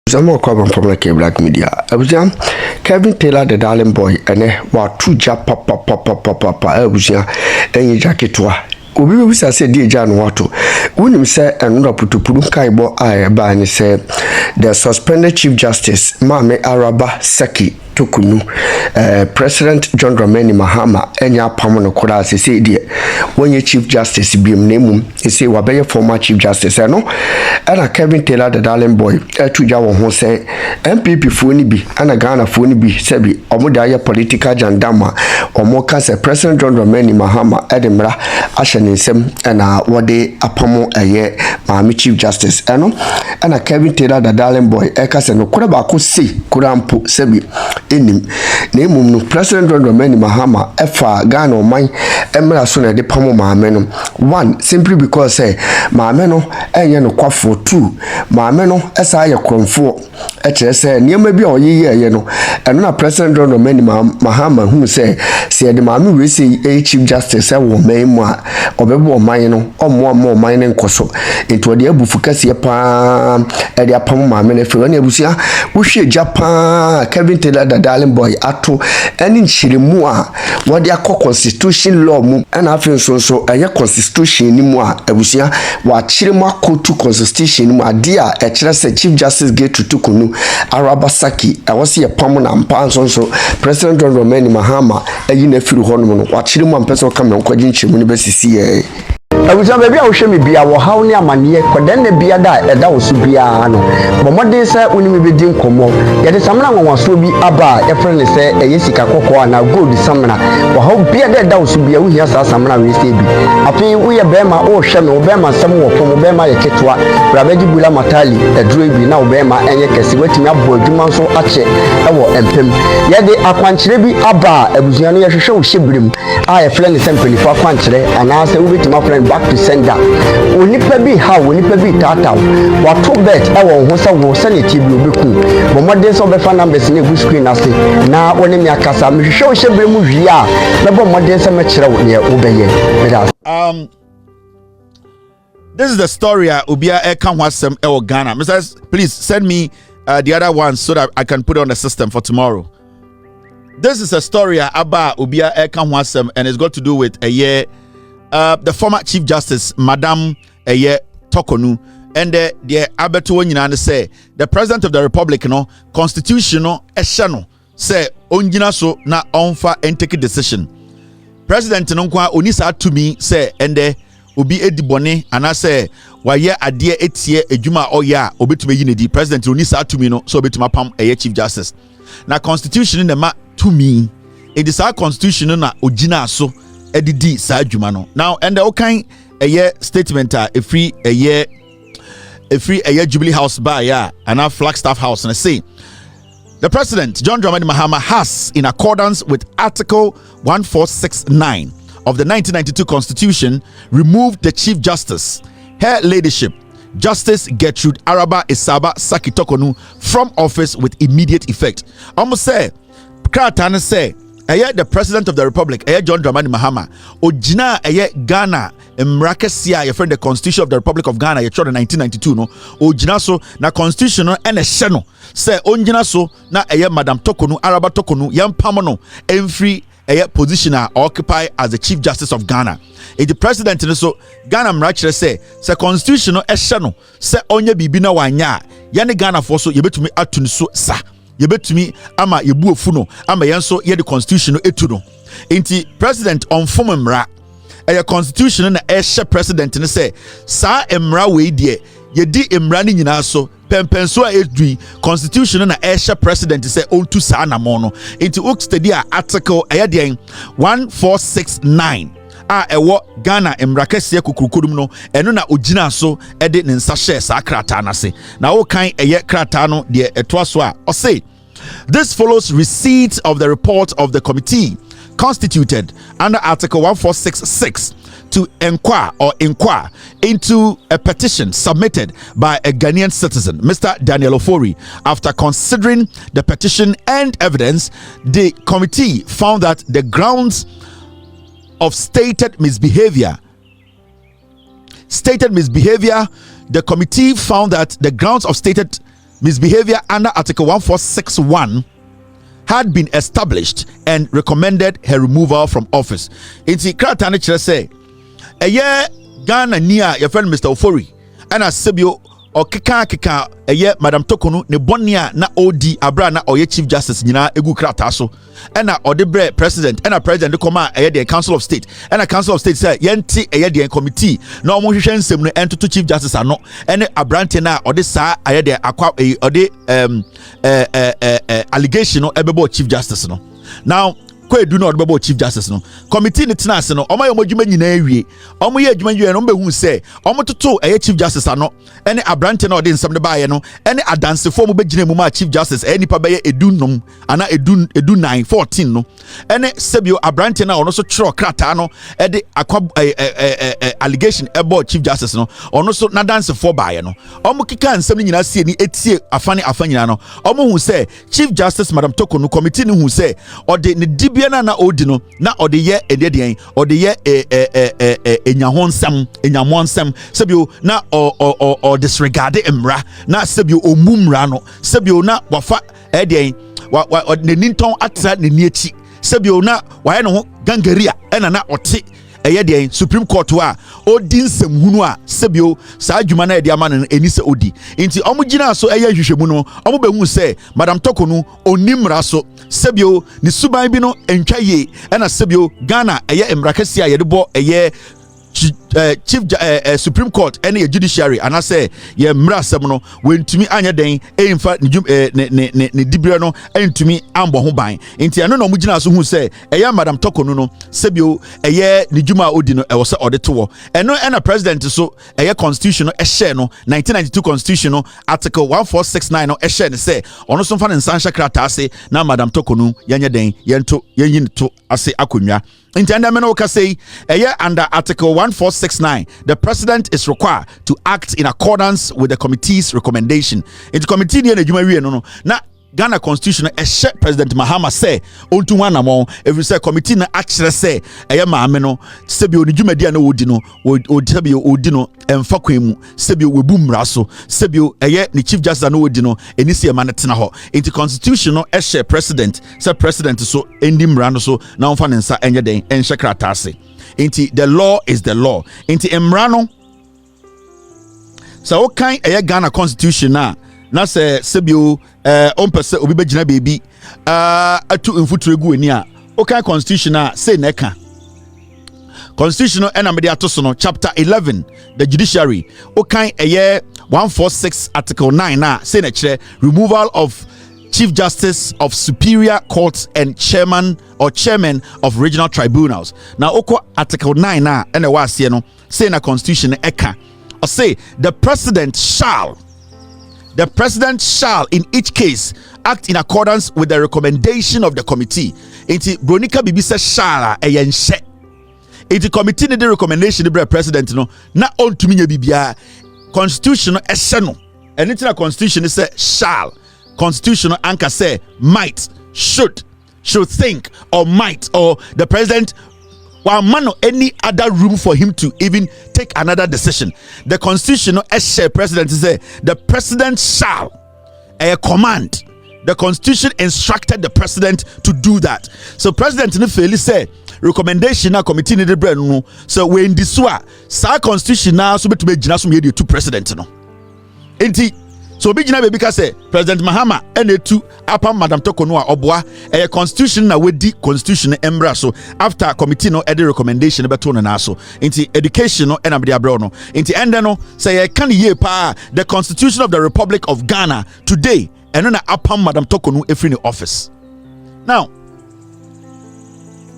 Some come from like Black Media. I was young. Kevin Taylor, the darling boy, and what two jap papa. I was young. And you jacket wa. Obi we say dear Jan Wato. When him say and not put to Kaibo I ban say the suspended Chief Justice Mame Araba Saki Torkonoo, President John Dramani Mahama, enya pamono kola say dear when you Chief Justice be name he say wabeye former Chief Justice no and Kevin Taylor the darling boy tuja won ho say MPP fo ni bi ana Ghana fo ni bi say bi omo da political jandama omo ka say President John Dramani Mahama edemra ahye nsem na wode apamo Mame Chief Justice eno and Kevin Taylor the darling boy ka say no kora ba ko say kurampo say bi enim na emum no President John Dramani Mahama efa Ghana oman emra so na de pamo Mame no one simply because say Mame no enye no kwafo two Mame no esa aye kromfo e kire say niam bia oyeye no eno na President John Dramani Mahama hu say de Mame we say Chief Justice e wo man mu a obebo oman no omo oman ne nkoso ento de abufu kase pa e de apamo Mame no fe na abusia wo hwe Japan Kevin Taylor the darling boy ato eni nchirimu a wode akọ constitution law mu na afin so eye constitution ni mu a abusia wa chirimu akotu constitution mu ade a e kire se Chief Justice get to Torkonoo Araba Saki e wose ye pam na mpa so President John Dramani Mahama ayi na firu ho no wa chirimu ampeso ka me nkwaji nchirimu ni besisi ye Abuja baby a wo hwe me bia wo haw ne amane kodan na bia da eda wo so bia no bomode se unimi bedi nkomo ye de samna nwanwaso bi aba ye frɛ ne se eye sika kokko na gold samna wo haw bia da eda wo so bia wo hia sa samna we se bi afi wo ye bema wo hwe me wo bema sam wo pom wo bema ye ketwa brabeji bula matali eduro bi na wo bema enye kese watimi abo adwuma so ache ewo empem ye de akwankyere bi aba abuja no ye hwehwe wo hyebrem a ye frɛ ne se mpelifo akwankyere ana se wo betima frɛ back to sender onipa bi ha onipa bi tata wato bet ewo ho se wo sanity bi obeku bomode so be fa numbers na egu screen ase na woni mi akasa me hwehwe hyebre mu hwi a me bomode se me kire wo ne obeye this is the story obia e kan wasem e Ghana. Mr. Please send me the other one so that I can put it on the system for tomorrow. This is a story about obia e kan wasem and it's got to do with a year the former Chief Justice, Madam Torkonoo, and the Abeto Nyina say the President of the Republic, constitutional eshano say onjina so na onfa and take a decision. President Nonkwa onisa to me say and obi edibone and I say why adie etie ejuma oya obetume yinedi President onisa to me no so obetuma pam Chief Justice. Na constitution in the ma to me it is our constitution na ojina so edidi sa adwuma no now and the okay a statement a free Jubilee House by and our Flagstaff House and I say the President John Dramani Mahama has, in accordance with Article 1469 of the 1992 Constitution, removed the Chief Justice, Her Ladyship Justice Gertrude Araba Isaba Saki Torkonoo, from office with immediate effect. Almost say Kratana say the President of the Republic, John Dramani Mahama, Ojina Ghana, Mrakesia, your friend, the Constitution of the Republic of Ghana, you tried in 1992, no, Ojina so, na Constitution, and a Sheno, say, Onjina so, na Madam Torkonoo, Araba Torkonoo, Yam Pamono, and free positioner occupy as the Chief Justice of Ghana. The President, so Ghana Mrakesia say, Constitution, a Sheno, say, Onya Bibina Wanya, Yani Ghana for so, you bet to me at Tunso, sa. You bet to me ama yebu ofuno ama yenso ye the constitution etu no enti president on form mra e constitution na e hye president ne say sa emra we die ye di emra ni nyina so pempenso a edui constitution na e hye president say ontu sa na mo no enti ok study article e de 1469 ewo Ghana emrakese kukurukodum no eno na ogina so de ne nsa share sa krata na se na wo kan krata no de etoaso o say this follows receipt of the report of the committee constituted under Article 1466 to inquire into a petition submitted by a Ghanaian citizen, Mr. Daniel Ofori. After considering the petition and evidence, the committee found that the grounds of stated misbehavior, the committee found that the grounds of stated misbehavior under Article 1461 had been established and recommended her removal from office. Inti krata ne kyerɛ sɛ ɛyɛ Ghana ni a your friend Mr. Ofori ɛna sebio ɔkeka ɛyɛ Madam Torkonoo ne bɔne a na odi abra na ɔyɛ Chief Justice nyina egu krata so ɛna ɔde brɛ president ɛna president de kɔma ɛyɛ the Council of State ɛna Council of State sɛ yɛnte ɛyɛ the committee na ɔmo hwehwɛ nsɛm no ɛntoto Chief Justice ano ɛne abrante na ɔde saa ɛyɛ the akwa ɔde allegation no ɛbɛbɔ Chief Justice no. Now kwedu na ɔde Chief Justice no committee ne tena ase no ɔmo yɛ ɔmo adwuma nyinaa wie ɔmo yɛ adwuma wie no ɔmo behu sɛ ɔmo toto ɛyɛ Chief Justice ano ɛne abrante na ɔde nsɛm de baayɛ no ɛne adansefo ɔmo bɛgyina mu ma Chief Justice ɛyɛ nipa bɛyɛ edunum ana edu 9 14 no ɛne sebio abrante na ɔno so twerɛ krataa no ɛde akwa allegation ɛbɔ Chief Justice no ɔno so nadansefo baayɛ no ɔmo keka nsɛm no nyinaa sie ni etie afa nyinaa no ɔmo hu sɛ Chief Justice Madam Torkonoo committee no hu sɛ ɔde ne bia na odi no na ɔde yɛ ɛdeɛdeɛn ɔde yɛ enyamonsɛm sebio na ɔ disregard mmara na sebio omu mmara no sebio na wafa ɛdeɛn ne nintɔn atra ne niechi sebio na wayɛ ne ho gangaria ɛna na ɔte ɛyɛ deɛn Supreme Court a odi nsɛm hunu a sebio saa adwuma na ɛde ama no eni sɛ odi nti ɔmo gyina so ɛyɛ hwehwɛmu no ɔmo behu sɛ Madam Torkonoo onim mmara so sebio ne suban bi no entwa yie ɛna sebio Ghana ɛyɛ mmara kɛse a yɛde bɔ ɛyɛ Chief Supreme Court ɛne yɛ judiciary anasɛ yɛ mmara asɛm no wentumi anyɛ den ɛmfa ne dibire no ɛntumi ambɔ ho ban nti ɛno na ɔmo gyina so hu sɛ ɛyɛ Madam Torkonoo no sebio ɛyɛ ne dwuma a odi no ɛwɔ sɛ ɔde to wɔ ɛno ɛna president so ɛyɛ constitution no ɛhyɛ no 1992 constitution no article 1469 no ɛhyɛ ne sɛ ɔno so mfa ne nsa nhyɛ krataa ase na Madam Torkonoo yɛnyɛ den yɛnyi ne to ase akonnwa. Under Article 1469, the president is required to act in accordance with the committee's recommendation. In the committee, na Ghana Constitution President Mahama say onto one among every say committee na actually say maame no sebio ni dwumadi na wodi no sebio odi no emfa kwemu sebio webu mmara so sebio ni Chief Justice na wodi no eni se ma ne tena ho into constitution no president say president so endi mmara no so na onfa ne nsa enye den enhye krata ase into the law is the law into mmara no so kan Ghana Constitution na sɛ sebio ɔmpɛ sɛ obi bɛgyina baabi atu mfuturo gu ani a okay constitution a say na ɛka constitution no ɛna mede ato so no chapter 11 the judiciary okay 146 article 9 na say na kyerɛ removal of Chief Justice of Superior Courts and chairman of regional tribunals. Now oko article 9 na ɛna ɛwɔ aseɛ no say na constitution ɛka or say the president shall in each case act in accordance with the recommendation of the committee. Inti Bronika Bibi says shall eyenhye. Inti committee need the recommendation the president no na on to me bibia constitutional ehye no. Anything a constitution say shall. Constitutional anchor say might, should think or might or the president one man or any other room for him to even take another decision. The constitutional president say the president shall a command. The constitution instructed the president to do that. So president ne fairly say recommendation na committee ne de brand no. So when this wa sa constitution na so beto be gina so me dey to president no. Enti so obi gyina baby ka say President Mahama enetu apa Madam Torkonoo a oboa constitution na wedi constitution embra so after committee no edi recommendation beto no na so into education no enabde abro no into ende no say ye kan ye pa the Constitution of the Republic of Ghana today eno na apa Madam Torkonoo efri ni office. Now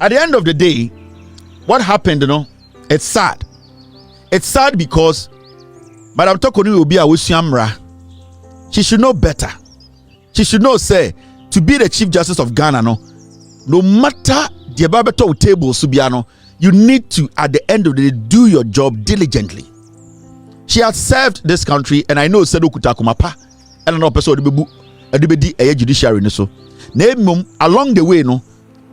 at the end of the day what happened it's sad because Madam Torkonoo will be a wisuamra. She should know better. She should know, say, to be the Chief Justice of Ghana, no matter the babeto table, Subiano, you need to, at the end of the day, do your job diligently. She has served this country, and I know Sedo Kutakumapa, and an episode a judiciary, so along the way,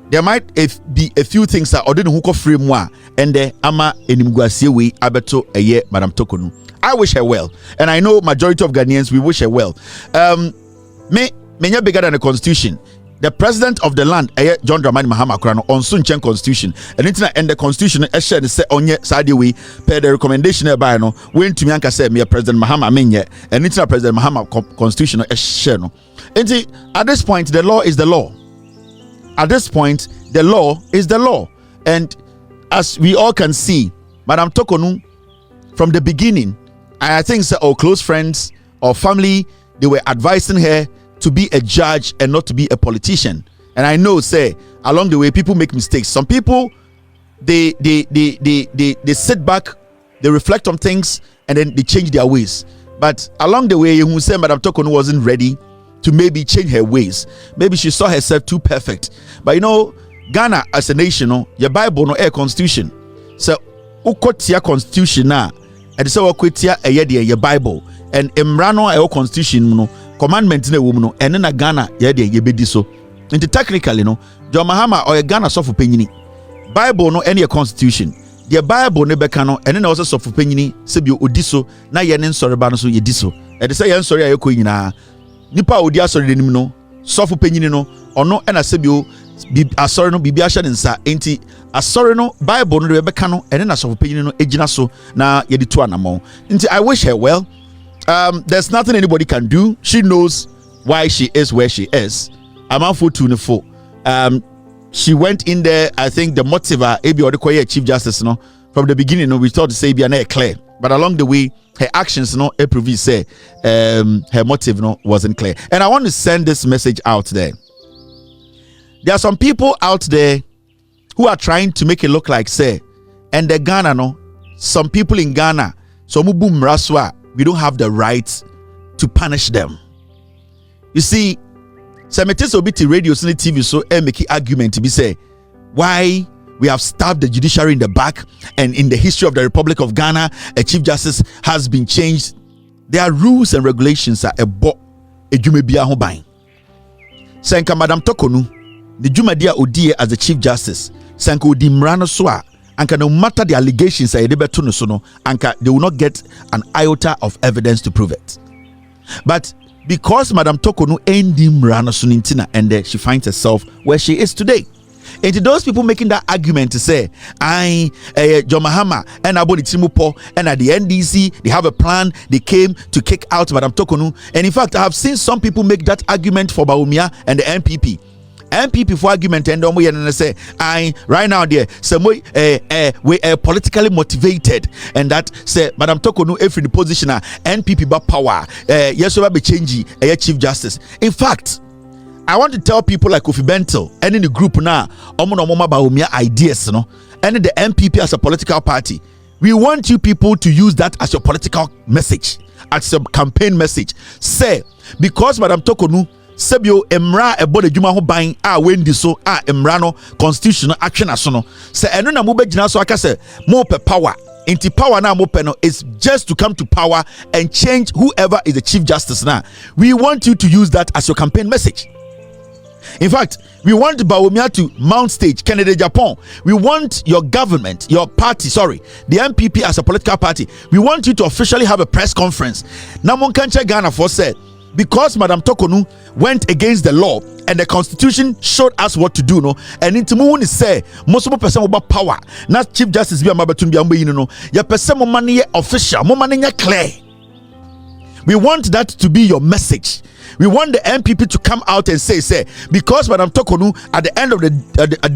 there might be a few things that odin who free moi and the ama enimguasie we abeto eye Madam Torkonoo. I wish her well, and I know majority of Ghanaians we wish her well. Me bigger than the constitution. The president of the land, John Dramani Mahama Kurano, on Sunchen constitution, and internet and the constitution shared say onye side we per the recommendation by no when to me anka say me President Mahama menye and internet President Mahama constitution share no. And at this point the law is the law. At this point the law is the law, and as we all can see, Madam Torkonoo from the beginning, I think so, our close friends or family, they were advising her to be a judge and not to be a politician. And I know, say, along the way, people make mistakes. Some people, they sit back, they reflect on things, and then they change their ways. But along the way, you say Madam Torkonoo wasn't ready to maybe change her ways. Maybe she saw herself too perfect. But you know, Ghana as a nation, your Bible no air constitution. So, ukotia constitution na, and so ukotia your Bible and emrano air constitution no. Commandment in a woman, and then a Ghana, ye be so. Into technically, no, John Mahama or a Ghana soft opinion. Bible no any constitution. The Bible never cano, and then also soft opinion, Sebio Udiso, na yen sorry banaso ye diso. And they say, I'm sorry, I queen na Nipa Udia sorry, no, soft opinion no, or no, and a Sebio be a sorry no, Bibiasha and sa, ain't a sorry no, Bible no, Rebecca, and then a soft opinion no, ejinaso, na yedituana mo. Into I wish her well. There's nothing anybody can do. She knows why she is where she is. I'm out for 24. She went in there. I think the motive, Chief Justice, no, from the beginning, we thought to say be clear, but along the way, her actions, no, prove say, her motive, no, wasn't clear. And I want to send this message out there. There are some people out there who are trying to make it look like, say, and the Ghana, no, some people in Ghana, so mubu mraswa. We don't have the right to punish them. You see, Semetis Obiti radio TV so make argument to be say why we have stabbed the judiciary in the back, and in the history of the Republic of Ghana, a chief justice has been changed. There are rules and regulations that a bo a jumebia hobain. Senka Madam Torkonoo, the jumedia odie as the chief justice, Senka odi mrano soa. Anka no matter the allegations anka they will not get an iota of evidence to prove it. But because Madam Torkonoo endim rana sunintina, and she finds herself where she is today. And to those people making that argument to say, John Mahama and Abodi Timupo and at the NDC, they have a plan, they came to kick out Madam Torkonoo. And in fact, I have seen some people make that argument for Bawumia and the MPP for argument, and don't say right now there some way we are politically motivated, and that say Madam Torkonoo if in the position NPP but power yes we be changing a chief justice. In fact, I want to tell people like Kofi Bentil and in the group now omo Bawumia ideas no, and the MPP as a political party, we want you people to use that as your political message, as a campaign message. Say because Madam Torkonoo Sebio emra ebode djuma ho ban a wendi so a emra no constitutional action aso no se eno na mo begina so aka se mo pe power inti power na mo pe no is just to come to power and change whoever is the chief justice now. We want you to use that as your campaign message. In fact, we want Bawumia to mount stage, Canada, Japan. We want your government, your party, the MPP as a political party. We want you to officially have a press conference. Now, Monkanche Ghana for said, because Madam Torkonoo went against the law and the constitution showed us what to do, no, and into moon is say most person about power, not chief justice be amabatun be ambe no, ya person mo money official, mo money clear. We want that to be your message. We want the MPP to come out and say because Madam Torkonoo at the end of the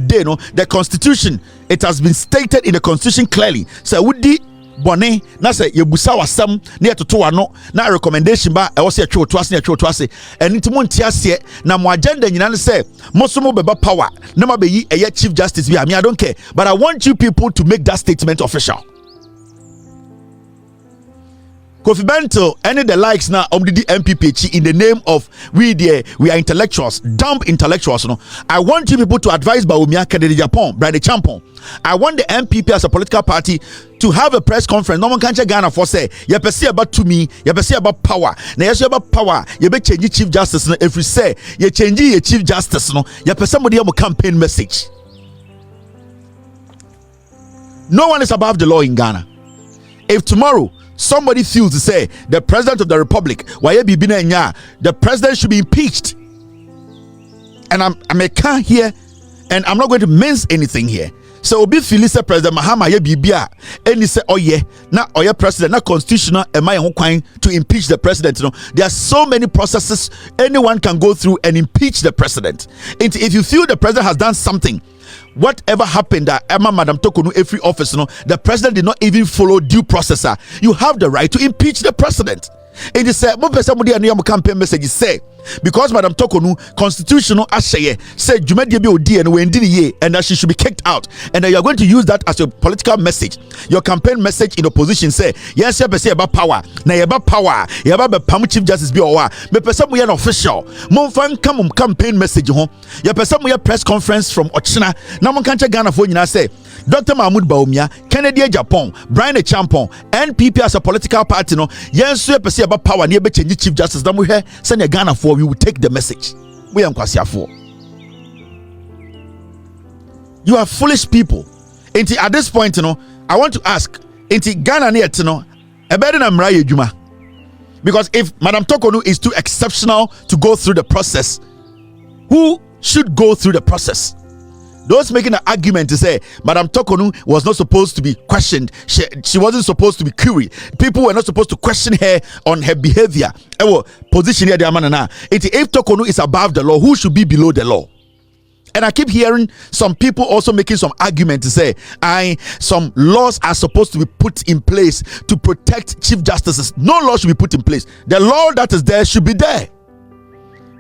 day, no, the constitution, it has been stated in the constitution clearly. So would the bone na say yebusa wasam na yetoto ano na recommendation ba e wo se atwe oto ase na atwe oto ase enti mo ntia ase na mo agenda nyina ne say moso mo beba power na ma be yi eye chief justice bi I don't care, but I want you people to make that statement official. Kofi Bento any the likes now the MPP in the name of we are intellectuals, dumb intellectuals. No, I want you people to advise Bawumia Kennedy Japan, Brad Champon. I want the MPP as a political party to have a press conference. No one can check Ghana for say you perceive about to me, you perceive about power. Now you about power, you be change chief justice. No, if you say you change your chief justice, no, you perceive somebody have a campaign message. No one is above the law in Ghana. If tomorrow somebody feels to say the president of the republic, the president should be impeached, and I'm a can here, and I'm not going to mince anything here. So obi feel say President Mahama ye bibia, and he say oh yeah, now oh yeah president, now constitutional am I to impeach the president. You know, there are so many processes anyone can go through and impeach the president. And if you feel the president has done something, whatever happened that Emma Madam Torkonoo every office, you know, the president did not even follow due process. You have the right to impeach the president. And he said, campaign message say because Madam Torkonoo constitutional asheye said Jumedi be odi and when did ye and that she should be kicked out, and that you are going to use that as your political message, your campaign message in opposition. Say yes, you say about power. Now you about power, you about the chief justice be owa. Me person we an official. Mon fan come campaign message home. You person we press conference from Ochina. Now mon can't Ghana for you say Dr. Mahmoud Bawumia, Kennedy Japan, Brian Champon, NPP as a political party. No, yes, you say about power. Near be change chief justice. Then we hear send your Ghana for. We will take the message. We are for. You are foolish people. At this point, you know, I want to ask, Ghana near you know, a better than Mraya Juma. Because if Madam Torkonoo is too exceptional to go through the process, who should go through the process? Those making an argument to say Madam Torkonoo was not supposed to be questioned, she wasn't supposed to be queried, people were not supposed to question her on her behavior. Position here, if Torkonoo is above the law, who should be below the law? And I keep hearing some people also making some argument to say some laws are supposed to be put in place to protect chief justices. No law should be put in place. The law that is there should be there.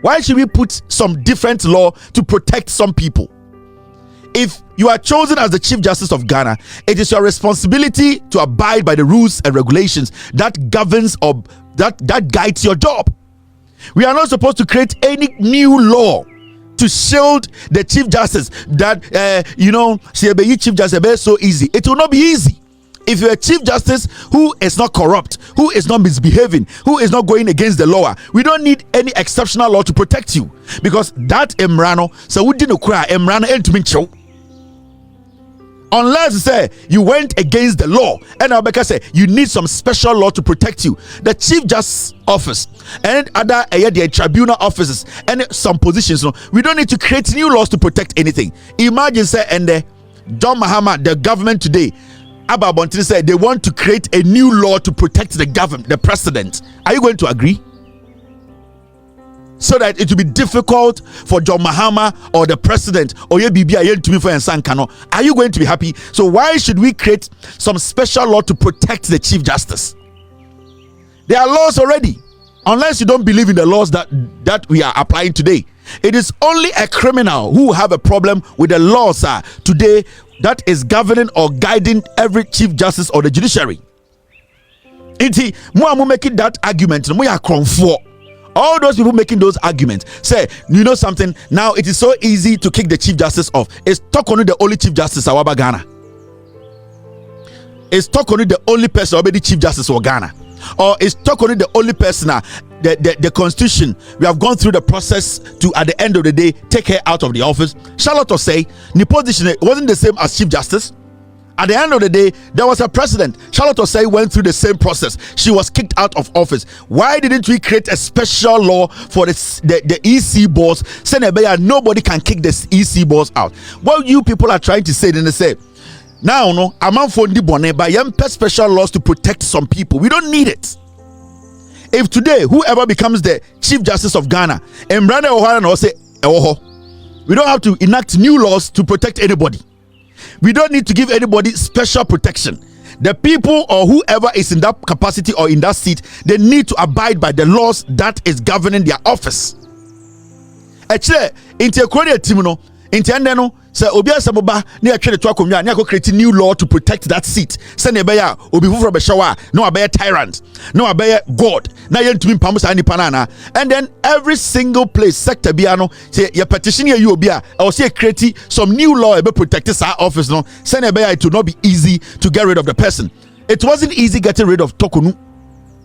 Why should we put some different law to protect some people? If you are chosen as the Chief Justice of Ghana, it is your responsibility to abide by the rules and regulations that governs or that guides your job. We are not supposed to create any new law to shield the Chief Justice that Chief Justice is so easy. It will not be easy. If you're a Chief Justice who is not corrupt, who is not misbehaving, who is not going against the law, we don't need any exceptional law to protect you, because that Emrano, so we didn't cry Emrano and unless say you went against the law, and Abeka say you need some special law to protect you. The Chief Justice office and other tribunal offices and some positions, we don't need to create new laws to protect anything. Imagine say and John Mahama, the government today, Abba Bontini said they want to create a new law to protect the government, the president. Are you going to agree? So that it will be difficult for John Mahama or the president or your BBI to be for Sankano. Are you going to be happy? So why should we create some special law to protect the Chief Justice? There are laws already. Unless you don't believe in the laws that we are applying today. It is only a criminal who have a problem with the laws today that is governing or guiding every Chief Justice or the judiciary. Iti mo making that argument, mo ya for. All those people making those arguments say, you know something, now it is so easy to kick the Chief Justice off. Is Torkonoo the only Chief Justice of Ghana? Is Torkonoo the only person already Chief Justice of Ghana? Or is Torkonoo the only person the constitution, we have gone through the process to at the end of the day take her out of the office? Charlotte say the position wasn't the same as Chief Justice. At the end of the day, there was a president. Charlotte Osei went through the same process. She was kicked out of office. Why didn't we create a special law for the EC boss? Nobody can kick the EC boss out. What you people are trying to say, then they say, now, no, I'm on for the bonnet, but special laws to protect some people. We don't need it. If today, whoever becomes the Chief Justice of Ghana, Emrane Ohana will say, we don't have to enact new laws to protect anybody. We don't need to give anybody special protection. The people or whoever is in that capacity or in that seat, they need to abide by the laws that is governing their office. Actually, So obi asamoba na yatwe to akonwa na create new law to protect that seat. Say na be ya obi fufuro be shawa no abe tyrant, no abe god. Na yentumi mpam sa nipa na. And then every single place sector bia no say your petition here you obi a or say create some new law ebe protect this office no. Say na be ya it will not be easy to get rid of the person. It wasn't easy getting rid of Torkonoo.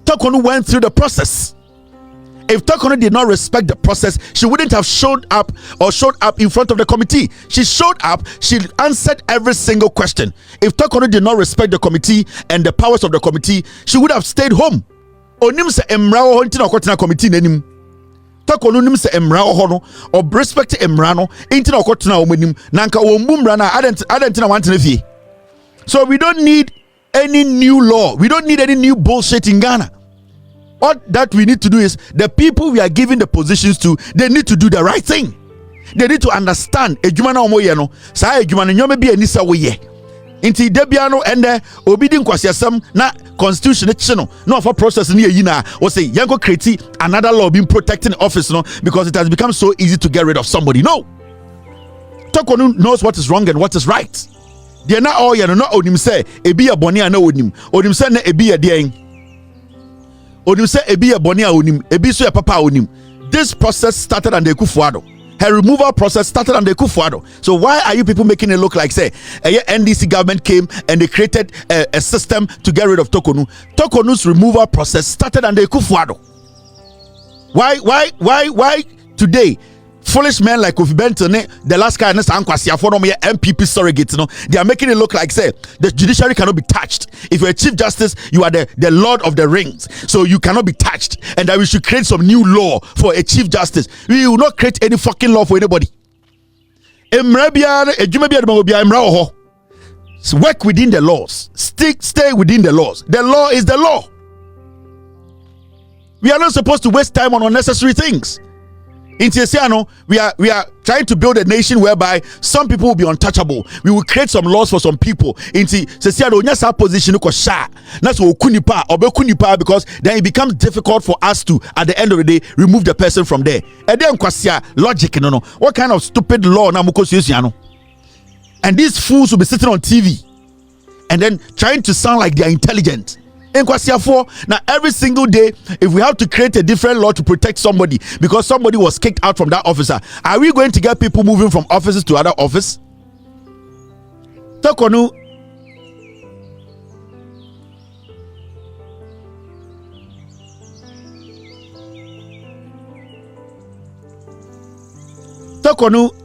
Torkonoo went through the process. If Torkonoo did not respect the process, she wouldn't have showed up in front of the committee. She showed up, she answered every single question. If Torkonoo did not respect the committee and the powers of the committee, she would have stayed home. Onim se emra ho nti na okotina committee nanim. Torkonoo nim se emra ho no or respect emra no nti na okotina omonim na nka wombu mra na adent na wantena fie. So we don't need any new law. We don't need any new bullshit in Ghana. All that we need to do is the people we are giving the positions to, they need to do the right thing. They need to understand ejuma na omo ye no saa ejuma no nyome bi ani sa wo ye nti debia no ende obi di nkwasiasam na constitution no no for process ni yi na wo say yanko create another law being protecting office no because it has become so easy to get rid of somebody. No, Torkonoo knows what is wrong and what is right. They na all ye no onim say ebi ya boni ana onim say na ebi ya den onim say ebi ya boni a onim ebi so ya papa onim. This process started under Kufuor. Her removal process started under Kufuor. So why are you people making it look like say a NDC government came and they created a system to get rid of Torkonoo? Torkonoo's removal process started under Kufuor. Why today foolish men like Kofi Benton, the last guy MPP surrogate, they are making it look like say the judiciary cannot be touched. If you're a chief justice, you are the lord of the rings, so you cannot be touched, and that we should create some new law for a chief justice. We will not create any fucking law for anybody. So work within the laws. Stay within the laws. The law is the law. We are not supposed to waste time on unnecessary things. In Tiesiano, we are trying to build a nation whereby some people will be untouchable. We will create some laws for some people. In Tiesiano, nyasa position ko sha. That's what kunipa obekunipa, because then it becomes difficult for us to, at the end of the day, remove the person from there. And then kwasia logic no. What kind of stupid law na muko Tiesiano? And these fools will be sitting on TV and then trying to sound like they are intelligent. Now every single day, if we have to create a different law to protect somebody because somebody was kicked out from that officer, are we going to get people moving from offices to other office? Torkonoo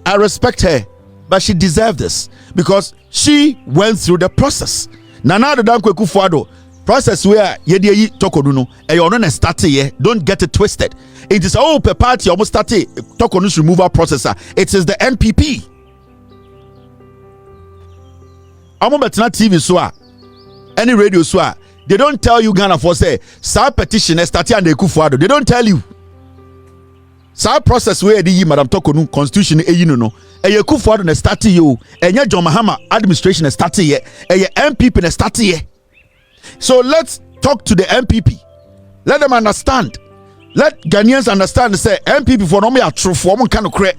I respect her, but she deserved this because she went through the process. Nana Addo Kufuor process where yedi Torkonoo no e na start here. Don't get it twisted. It is per party almost started Torkonoo's removal process. It is the NPP. Betna TV so any radio so they don't tell you Ghana for say sa petition started under Kufuor. They don't tell you. Sa process where the Madam Torkonoo constitution no Kufuor na start you enya John Mahama administration start here MPP na start here. So let's talk to the MPP. Let them understand. Let Ghanaians understand. Say MPP for no me a true form kind of create.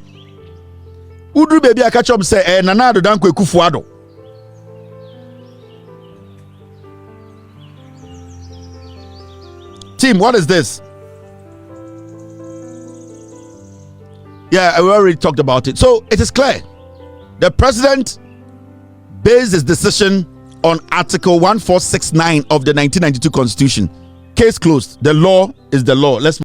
Udru baby I catch up say Nana Addo Kufuor. Team, what is this? Yeah, we already talked about it. So it is clear. The president based his decision on Article 1469 of the 1992 Constitution. Case closed. The law is the law. Let's